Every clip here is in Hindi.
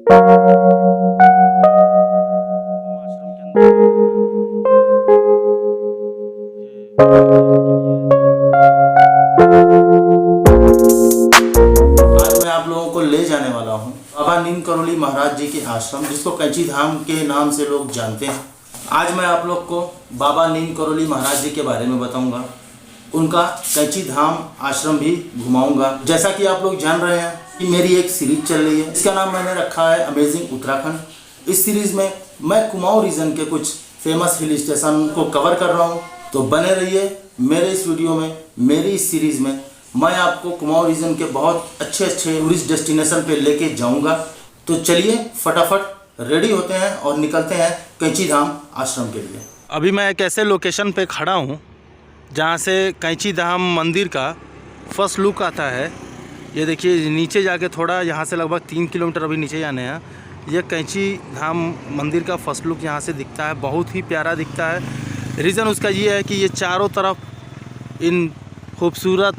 मैं आप लोगों को ले जाने वाला हूँ बाबा नीम करोली महाराज जी के आश्रम, जिसको कैंची धाम के नाम से लोग जानते हैं। आज मैं आप लोग को बाबा नीम करोली महाराज जी के बारे में बताऊंगा, उनका कैंची धाम आश्रम भी घुमाऊंगा। जैसा कि आप लोग जान रहे हैं कि मेरी एक सीरीज चल रही है, इसका नाम मैंने रखा है अमेजिंग उत्तराखंड। इस सीरीज में मैं कुमाऊं रीजन के कुछ फेमस हिल स्टेशन को कवर कर रहा हूँ, तो बने रहिए मेरे इस वीडियो में। मेरी इस सीरीज में मैं आपको कुमाऊं रीजन के बहुत अच्छे टूरिस्ट डेस्टिनेशन पे लेके जाऊंगा। तो चलिए फटाफट रेडी होते हैं और निकलते हैं कैंची धाम आश्रम के लिए। अभी मैं एक ऐसे लोकेशन पे खड़ा हूँ जहाँ से कैंची धाम मंदिर का फर्स्ट लुक आता है। ये देखिए नीचे जाके थोड़ा, यहाँ से लगभग 3 किलोमीटर अभी नीचे जाने हैं। ये कैंची धाम मंदिर का फर्स्ट लुक यहाँ से दिखता है, बहुत ही प्यारा दिखता है। रीज़न उसका ये है कि ये चारों तरफ इन खूबसूरत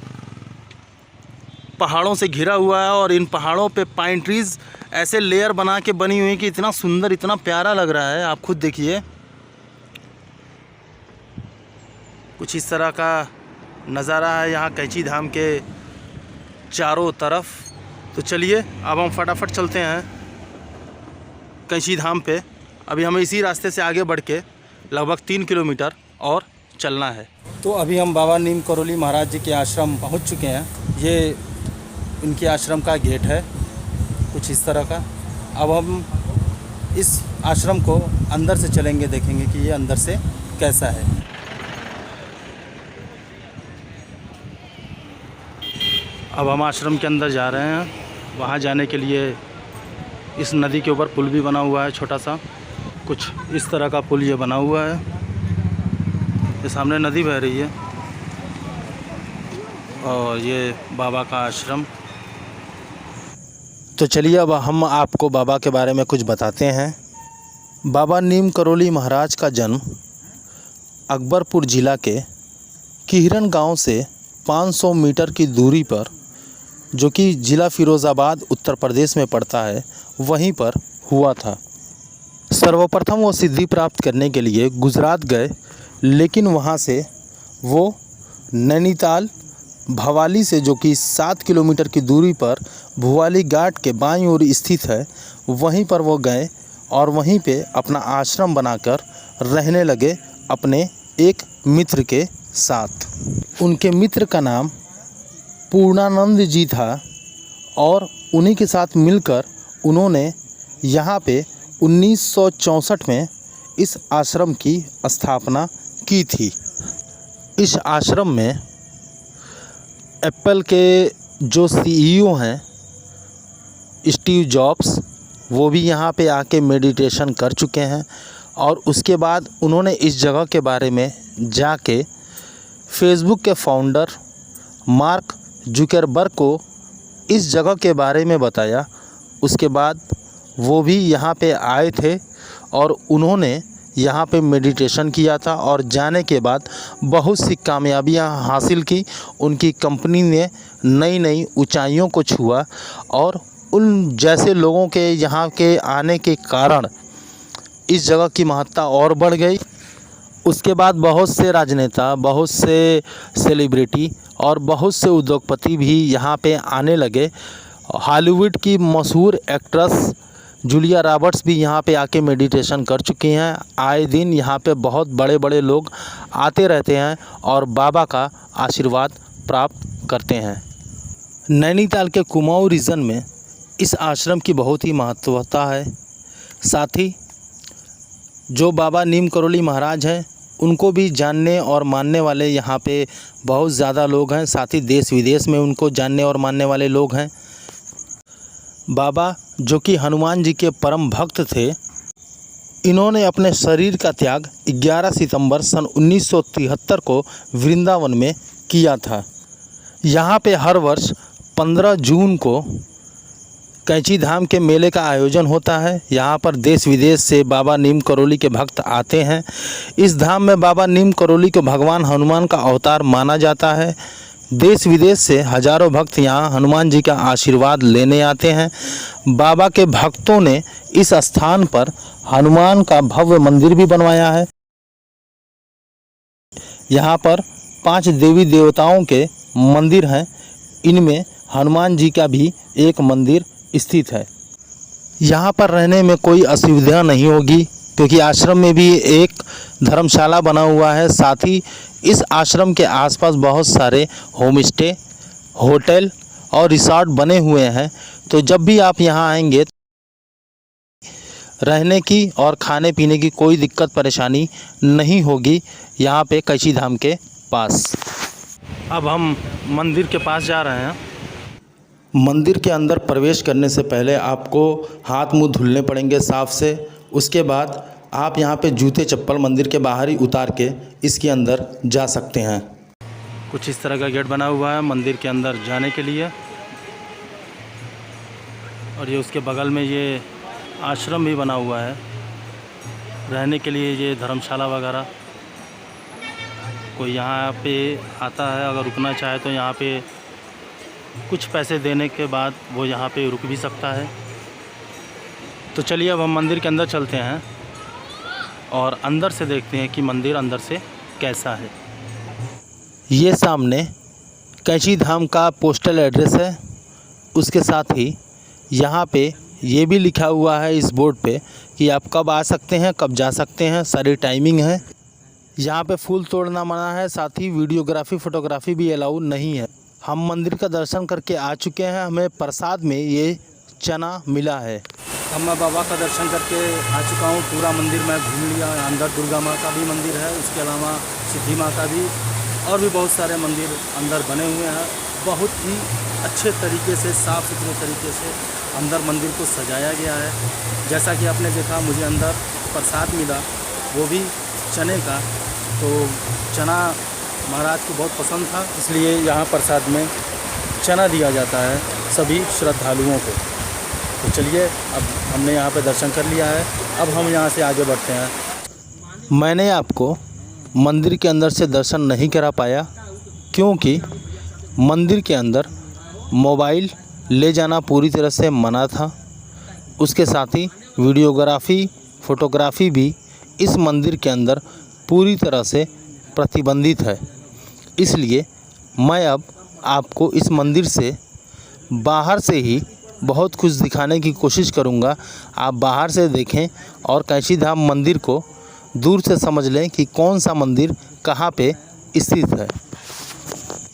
पहाड़ों से घिरा हुआ है और इन पहाड़ों पे पाइन ट्रीज़ ऐसे लेयर बना के बनी हुई है कि इतना सुंदर, इतना प्यारा लग रहा है। आप खुद देखिए, कुछ इस तरह का नज़ारा है यहाँ कैंची धाम के चारों तरफ। तो चलिए अब हम फटाफट चलते हैं कैंची धाम पे। अभी हमें इसी रास्ते से आगे बढ़ के लगभग 3 किलोमीटर और चलना है। तो अभी हम बाबा नीम करोली महाराज जी के आश्रम पहुंच चुके हैं। ये इनके आश्रम का गेट है कुछ इस तरह का। अब हम इस आश्रम को अंदर से चलेंगे, देखेंगे कि ये अंदर से कैसा है। अब हम आश्रम के अंदर जा रहे हैं। वहाँ जाने के लिए इस नदी के ऊपर पुल भी बना हुआ है, छोटा सा कुछ इस तरह का पुल ये बना हुआ है। ये सामने नदी बह रही है और ये बाबा का आश्रम। तो चलिए अब हम आपको बाबा के बारे में कुछ बताते हैं। बाबा नीम करोली महाराज का जन्म अकबरपुर ज़िला के किहरन गांव से 500 मीटर की दूरी पर, जो कि ज़िला फ़िरोज़ाबाद उत्तर प्रदेश में पड़ता है, वहीं पर हुआ था। सर्वप्रथम वो सिद्धि प्राप्त करने के लिए गुजरात गए, लेकिन वहाँ से वो नैनीताल भवाली से, जो कि 7 किलोमीटर की दूरी पर भुवाली घाट के बाईं ओर स्थित है, वहीं पर वो गए और वहीं पे अपना आश्रम बनाकर रहने लगे अपने एक मित्र के साथ। उनके मित्र का नाम पूर्णानंद जी था और उन्हीं के साथ मिलकर उन्होंने यहाँ पे 1964 में इस आश्रम की स्थापना की थी। इस आश्रम में एप्पल के जो सीईओ हैं स्टीव जॉब्स, वो भी यहाँ पे आके मेडिटेशन कर चुके हैं। और उसके बाद उन्होंने इस जगह के बारे में जाके फेसबुक के फाउंडर मार्क जुकरबर्ग को इस जगह के बारे में बताया। उसके बाद वो भी यहाँ पे आए थे और उन्होंने यहाँ पे मेडिटेशन किया था और जाने के बाद बहुत सी कामयाबियाँ हासिल की। उनकी कंपनी ने नई नई ऊंचाइयों को छुआ और उन जैसे लोगों के यहाँ के आने के कारण इस जगह की महत्ता और बढ़ गई। उसके बाद बहुत से राजनेता, बहुत से सेलिब्रिटी और बहुत से उद्योगपति भी यहाँ पे आने लगे। हॉलीवुड की मशहूर एक्ट्रेस जूलिया रॉबर्ट्स भी यहाँ पे आके मेडिटेशन कर चुकी हैं। आए दिन यहाँ पे बहुत बड़े बड़े लोग आते रहते हैं और बाबा का आशीर्वाद प्राप्त करते हैं। नैनीताल के कुमाऊं रीजन में इस आश्रम की बहुत ही महत्वता है। साथ ही जो बाबा नीम करोली महाराज हैं, उनको भी जानने और मानने वाले यहाँ पे बहुत ज़्यादा लोग हैं। साथ ही देश विदेश में उनको जानने और मानने वाले लोग हैं। बाबा जो कि हनुमान जी के परम भक्त थे, इन्होंने अपने शरीर का त्याग 11 सितंबर सन 1973 को वृंदावन में किया था। यहाँ पे हर वर्ष 15 जून को कैंची धाम के मेले का आयोजन होता है। यहाँ पर देश विदेश से बाबा नीम करोली के भक्त आते हैं। इस धाम में बाबा नीम करोली को भगवान हनुमान का अवतार माना जाता है। देश विदेश से हजारों भक्त यहाँ हनुमान जी का आशीर्वाद लेने आते हैं। बाबा के भक्तों ने इस स्थान पर हनुमान का भव्य मंदिर भी बनवाया है। यहाँ पर 5 देवी देवताओं के मंदिर हैं। इनमें हनुमान जी का भी एक मंदिर स्थित है। यहाँ पर रहने में कोई असुविधा नहीं होगी, क्योंकि आश्रम में भी एक धर्मशाला बना हुआ है। साथ ही इस आश्रम के आसपास बहुत सारे होम स्टे, होटल और रिसॉर्ट बने हुए हैं। तो जब भी आप यहाँ आएंगे, रहने की और खाने पीने की कोई दिक्कत परेशानी नहीं होगी यहाँ पे कैची धाम के पास। अब हम मंदिर के पास जा रहे हैं। मंदिर के अंदर प्रवेश करने से पहले आपको हाथ मुंह धुलने पड़ेंगे साफ से। उसके बाद आप यहाँ पे जूते चप्पल मंदिर के बाहर ही उतार के इसके अंदर जा सकते हैं। कुछ इस तरह का गेट बना हुआ है मंदिर के अंदर जाने के लिए। और ये उसके बगल में ये आश्रम भी बना हुआ है रहने के लिए, ये धर्मशाला वगैरह। कोई यहाँ पे आता है, अगर रुकना चाहे तो यहाँ पे कुछ पैसे देने के बाद वो यहाँ पे रुक भी सकता है। तो चलिए अब हम मंदिर के अंदर चलते हैं और अंदर से देखते हैं कि मंदिर अंदर से कैसा है। ये सामने कैची धाम का पोस्टल एड्रेस है। उसके साथ ही यहाँ पे ये भी लिखा हुआ है इस बोर्ड पे कि आप कब आ सकते हैं, कब जा सकते हैं, सारी टाइमिंग है। यहाँ पे फूल तोड़ना मना है, साथ ही वीडियोग्राफी फ़ोटोग्राफी भी अलाउ नहीं है। हम मंदिर का दर्शन करके आ चुके हैं। हमें प्रसाद में ये चना मिला है। अब मैं बाबा का दर्शन करके आ चुका हूँ। पूरा मंदिर मैं घूम लिया। अंदर दुर्गा माँ का भी मंदिर है, उसके अलावा सिद्धि माँ का भी, और भी बहुत सारे मंदिर अंदर बने हुए हैं। बहुत ही अच्छे तरीके से, साफ़ सुथरे तरीके से अंदर मंदिर को सजाया गया है। जैसा कि आपने देखा, मुझे अंदर प्रसाद मिला, वो भी चने का। तो चना महाराज को बहुत पसंद था, इसलिए यहाँ प्रसाद में चना दिया जाता है सभी श्रद्धालुओं को। तो चलिए अब हमने यहाँ पे दर्शन कर लिया है, अब हम यहाँ से आगे बढ़ते हैं। मैंने आपको मंदिर के अंदर से दर्शन नहीं करा पाया, क्योंकि मंदिर के अंदर मोबाइल ले जाना पूरी तरह से मना था। उसके साथ ही वीडियोग्राफी फ़ोटोग्राफी भी इस मंदिर के अंदर पूरी तरह से प्रतिबंधित है। इसलिए मैं अब आपको इस मंदिर से बाहर से ही बहुत कुछ दिखाने की कोशिश करूंगा। आप बाहर से देखें और कैची धाम मंदिर को दूर से समझ लें कि कौन सा मंदिर कहाँ पे स्थित है।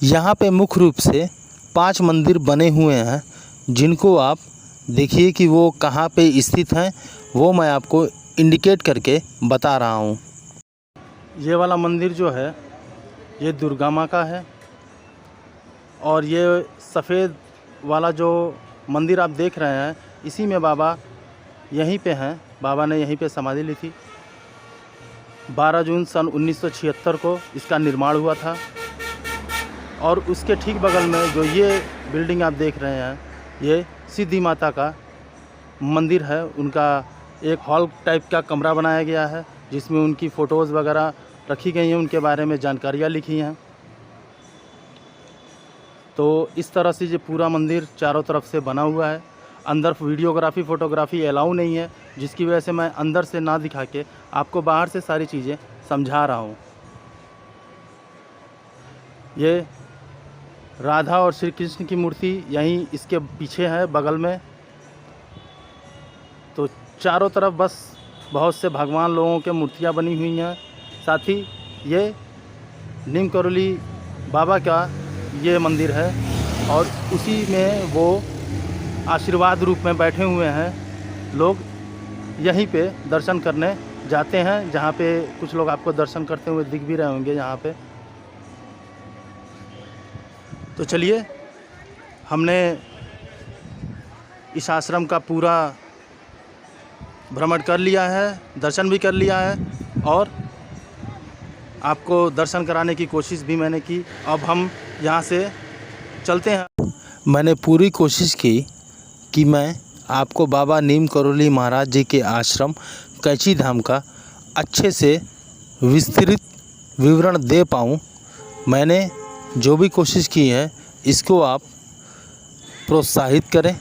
यहाँ पे मुख्य रूप से 5 मंदिर बने हुए हैं, जिनको आप देखिए कि वो कहाँ पे स्थित हैं, वो मैं आपको इंडिकेट करके बता रहा हूँ। ये वाला मंदिर जो है ये दुर्गा माँ का है, और ये सफ़ेद वाला जो मंदिर आप देख रहे हैं, इसी में बाबा यहीं पे हैं। बाबा ने यहीं पे समाधि ली थी। 12 जून सन 1976 को इसका निर्माण हुआ था। और उसके ठीक बगल में जो ये बिल्डिंग आप देख रहे हैं, ये सिद्धि माता का मंदिर है। उनका एक हॉल टाइप का कमरा बनाया गया है, जिसमें उनकी फ़ोटोज़ वगैरह रखी गई हैं, उनके बारे में जानकारियाँ लिखी हैं। तो इस तरह से ये पूरा मंदिर चारों तरफ से बना हुआ है। अंदर वीडियोग्राफी फ़ोटोग्राफी अलाउ नहीं है, जिसकी वजह से मैं अंदर से ना दिखा के आपको बाहर से सारी चीज़ें समझा रहा हूँ। ये राधा और श्री कृष्ण की मूर्ति यहीं इसके पीछे है, बगल में। तो चारों तरफ बस बहुत से भगवान लोगों के मूर्तियाँ बनी हुई हैं। साथ ही ये नीम करोली बाबा का ये मंदिर है, और उसी में वो आशीर्वाद रूप में बैठे हुए हैं। लोग यहीं पे दर्शन करने जाते हैं, जहाँ पे कुछ लोग आपको दर्शन करते हुए दिख भी रहे होंगे यहाँ पे। तो चलिए, हमने इस आश्रम का पूरा भ्रमण कर लिया है, दर्शन भी कर लिया है, और आपको दर्शन कराने की कोशिश भी मैंने की। अब हम यहाँ से चलते हैं। मैंने पूरी कोशिश की कि मैं आपको बाबा नीम करोली महाराज जी के आश्रम कैची धाम का अच्छे से विस्तृत विवरण दे पाऊँ। मैंने जो भी कोशिश की है इसको आप प्रोत्साहित करें।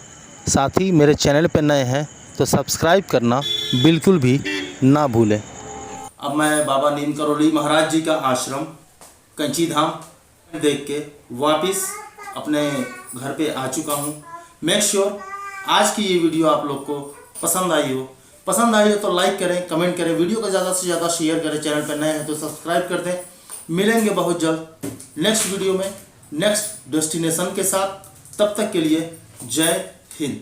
साथ ही मेरे चैनल पर नए हैं तो सब्सक्राइब करना बिल्कुल भी ना भूलें। अब मैं बाबा नीम करोली महाराज जी का आश्रम कंची धाम देख के वापस अपने घर पे आ चुका हूँ। मेक श्योर आज की ये वीडियो आप लोग को पसंद आई हो तो लाइक करें, कमेंट करें, वीडियो को ज़्यादा से ज़्यादा शेयर करें। चैनल पर नए हैं तो सब्सक्राइब कर दें। मिलेंगे बहुत जल्द नेक्स्ट वीडियो में नेक्स्ट डेस्टिनेशन के साथ। तब तक के लिए जय हिंद।